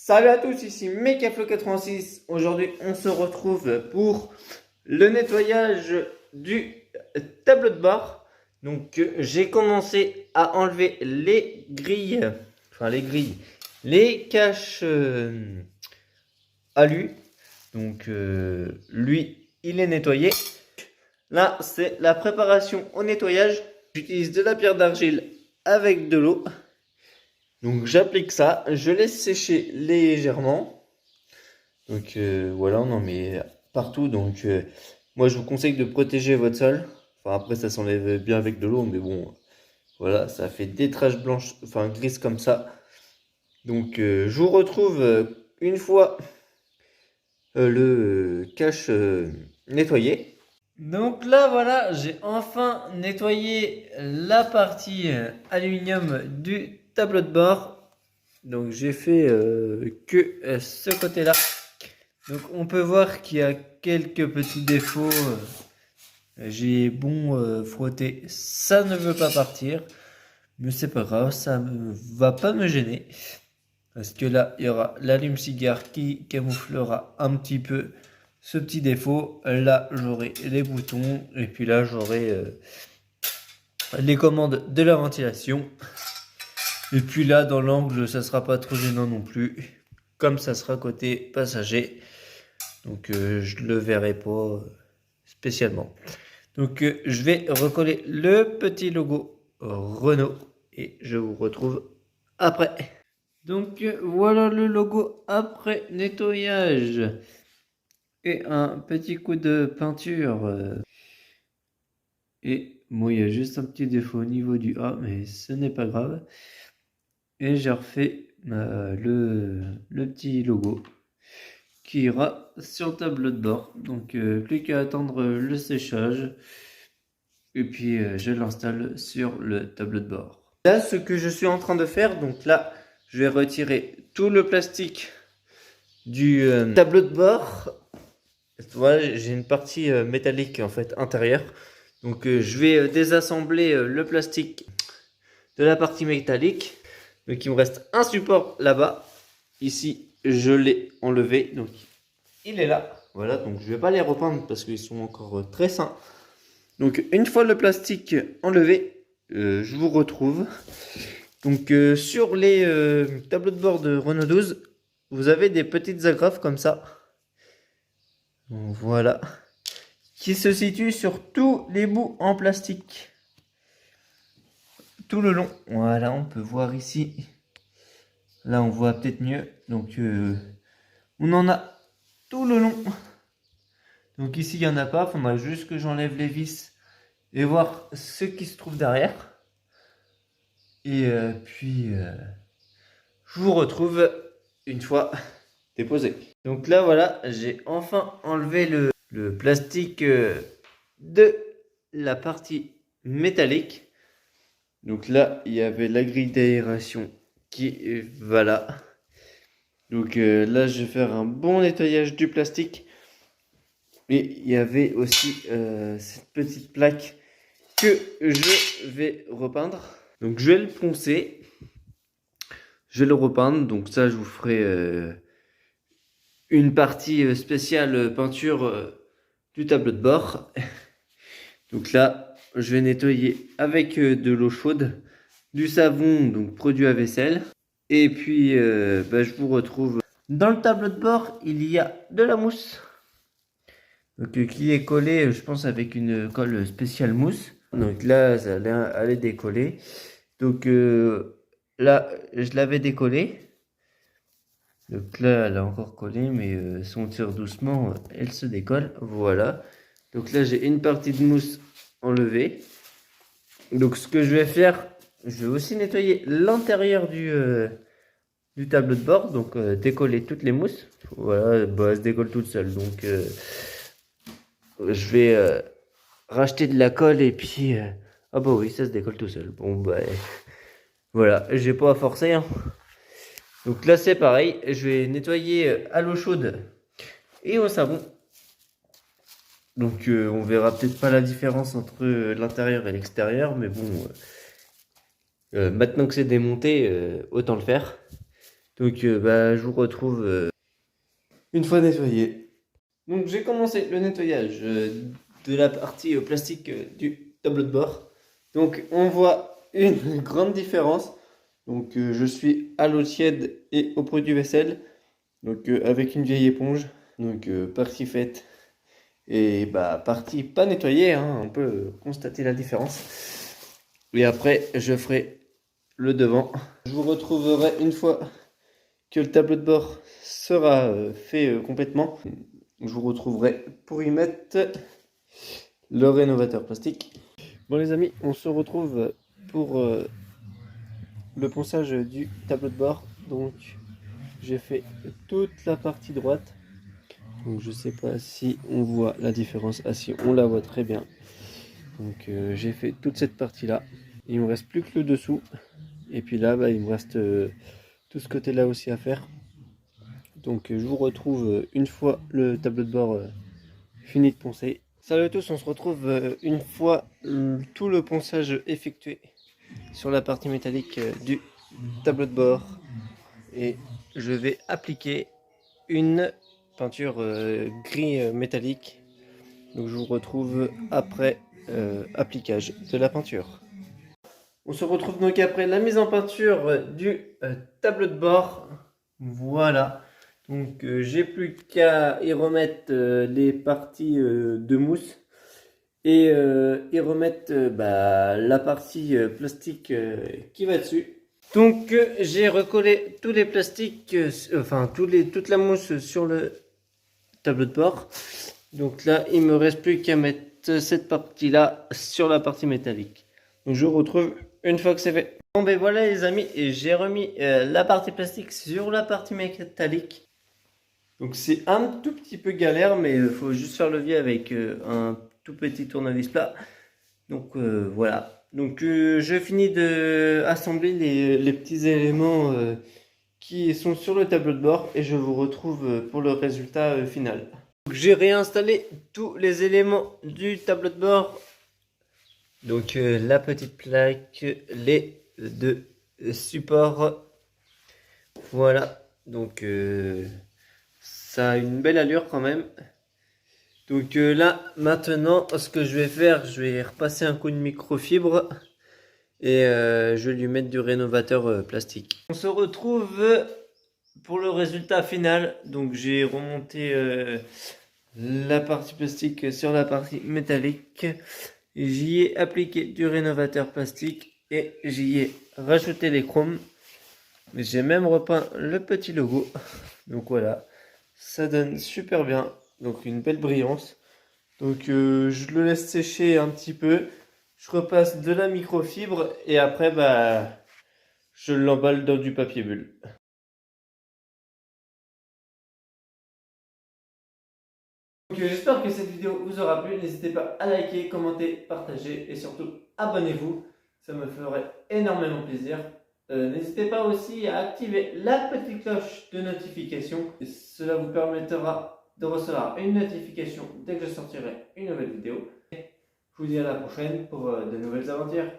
Salut à tous, ici Mekaflo86. Aujourd'hui, on se retrouve pour le nettoyage du tableau de bord. Donc, j'ai commencé à enlever les grilles, les caches alu. Donc, lui, il est nettoyé. Là, c'est la préparation au nettoyage. J'utilise de la pierre d'argile avec de l'eau. Donc j'applique ça, je laisse sécher légèrement. Donc voilà, on en met partout. Donc moi je vous conseille de protéger votre sol. Enfin après ça s'enlève bien avec de l'eau, mais bon, voilà, ça fait des taches blanches, enfin grises comme ça. Donc je vous retrouve une fois le cache nettoyé. Donc là voilà, j'ai enfin nettoyé la partie aluminium du tableau de bord. Donc j'ai fait que ce côté-là. Donc on peut voir qu'il y a quelques petits défauts. J'ai bon frotté, ça ne veut pas partir. Mais c'est pas grave, ça ne va pas me gêner. Parce que là, il y aura l'allume-cigare qui camouflera un petit peu ce petit défaut. Là, j'aurai les boutons. Et puis là, j'aurai les commandes de la ventilation. Et puis là, dans l'angle, ça sera pas trop gênant non plus. Comme ça sera côté passager. Donc, je le verrai pas spécialement. Donc, je vais recoller le petit logo Renault. Et je vous retrouve après. Donc, voilà le logo après nettoyage. Et un petit coup de peinture. Et bon, il y a juste un petit défaut au niveau du A, mais ce n'est pas grave. Et j'ai refait le petit logo qui ira sur le tableau de bord. Donc plus qu'à attendre le séchage. Et puis je l'installe sur le tableau de bord. Là, ce que je suis en train de faire, donc là, je vais retirer tout le plastique du tableau de bord. Voilà, j'ai une partie métallique en fait intérieure. Donc je vais désassembler le plastique de la partie métallique. Donc il me reste un support là-bas. Ici, je l'ai enlevé. Donc il est là. Voilà, donc je ne vais pas les repeindre parce qu'ils sont encore très sains. Donc une fois le plastique enlevé, je vous retrouve. Donc sur les tableaux de bord de Renault 12, vous avez des petites agrafes comme ça. Donc, voilà. Qui se situent sur tous les bouts en plastique. Tout le long. Voilà, on peut voir ici. Là, on voit peut-être mieux. Donc, on en a tout le long. Donc ici, il n'y en a pas. Il faudra juste que j'enlève les vis et voir ce qui se trouve derrière. Et puis, je vous retrouve une fois déposé. Donc là, voilà, j'ai enfin enlevé le plastique de la partie métallique. Donc là, il y avait la grille d'aération qui va là. Donc là, je vais faire un bon nettoyage du plastique. Et il y avait aussi cette petite plaque que je vais repeindre. Donc je vais le poncer. Je vais le repeindre. Donc ça, je vous ferai une partie spéciale peinture du tableau de bord. Donc là, je vais nettoyer avec de l'eau chaude, du savon, donc produit à vaisselle. Et puis, je vous retrouve. Dans le tableau de bord, il y a de la mousse. Donc, qui est collée, je pense, avec une colle spéciale mousse. Donc là, ça allait décoller. Donc là, je l'avais décollé. Donc là, elle a encore collé, mais si on tire doucement, elle se décolle. Voilà. Donc là, j'ai une partie de mousse enlevée. Donc ce que je vais faire, je vais aussi nettoyer l'intérieur du tableau de bord. Donc décoller toutes les mousses. Voilà, elle se décolle toute seule. Donc je vais racheter de la colle et puis... ah bah oui, ça se décolle tout seul. Bon bah... voilà, j'ai pas à forcer. Hein. Donc là c'est pareil, je vais nettoyer à l'eau chaude et au savon. Donc on verra peut-être pas la différence entre l'intérieur et l'extérieur, mais bon, maintenant que c'est démonté, autant le faire. Donc je vous retrouve une fois nettoyé. Donc j'ai commencé le nettoyage de la partie plastique du tableau de bord. Donc on voit une grande différence. Donc je suis à l'eau tiède et au produit vaisselle. Donc avec une vieille éponge. Donc partie faite et partie pas nettoyée, hein, on peut constater la différence. Et après je ferai le devant. Je vous retrouverai une fois que le tableau de bord sera fait complètement. Je vous retrouverai pour y mettre le rénovateur plastique. Bon les amis, on se retrouve pour le ponçage du tableau de bord. Donc j'ai fait toute la partie droite. Donc je sais pas si on voit la différence. Ah si, on la voit très bien. Donc j'ai fait toute cette partie là. Il me reste plus que le dessous. Et puis là, il me reste tout ce côté là aussi à faire. Donc je vous retrouve une fois le tableau de bord fini de poncer. Salut à tous, on se retrouve une fois tout le ponçage effectué sur la partie métallique du tableau de bord. Et je vais appliquer une peinture gris métallique. Donc je vous retrouve après appliquage de la peinture. On se retrouve donc après la mise en peinture du tableau de bord. Voilà. Donc j'ai plus qu'à y remettre les parties de mousse et y remettre la partie plastique qui va dessus. Donc j'ai recollé tous les plastiques, toute la mousse sur le tableau de bord. Donc là il me reste plus qu'à mettre cette partie là sur la partie métallique. Donc je vous retrouve une fois que c'est fait. Bon ben voilà les amis, et j'ai remis la partie plastique sur la partie métallique. Donc c'est un tout petit peu galère, mais il faut juste faire levier avec un tout petit tournevis plat. Donc voilà. Donc je finis de assembler les petits éléments qui sont sur le tableau de bord et je vous retrouve pour le résultat final. J'ai réinstallé tous les éléments du tableau de bord. Donc la petite plaque, les deux supports. Voilà. Donc ça a une belle allure quand même. Donc là, maintenant, ce que je vais faire, je vais repasser un coup de microfibre et je vais lui mettre du rénovateur plastique. On se retrouve pour le résultat final. Donc j'ai remonté la partie plastique sur la partie métallique. J'y ai appliqué du rénovateur plastique et j'y ai rajouté les chromes. J'ai même repeint le petit logo. Donc voilà, ça donne super bien. Donc une belle brillance. Donc je le laisse sécher un petit peu. Je repasse de la microfibre et après je l'emballe dans du papier bulle. Donc j'espère que cette vidéo vous aura plu. N'hésitez pas à liker, commenter, partager et surtout abonnez-vous. Ça me ferait énormément plaisir. N'hésitez pas aussi à activer la petite cloche de notification. Cela vous permettra de recevoir une notification dès que je sortirai une nouvelle vidéo. Je vous dis à la prochaine pour de nouvelles aventures.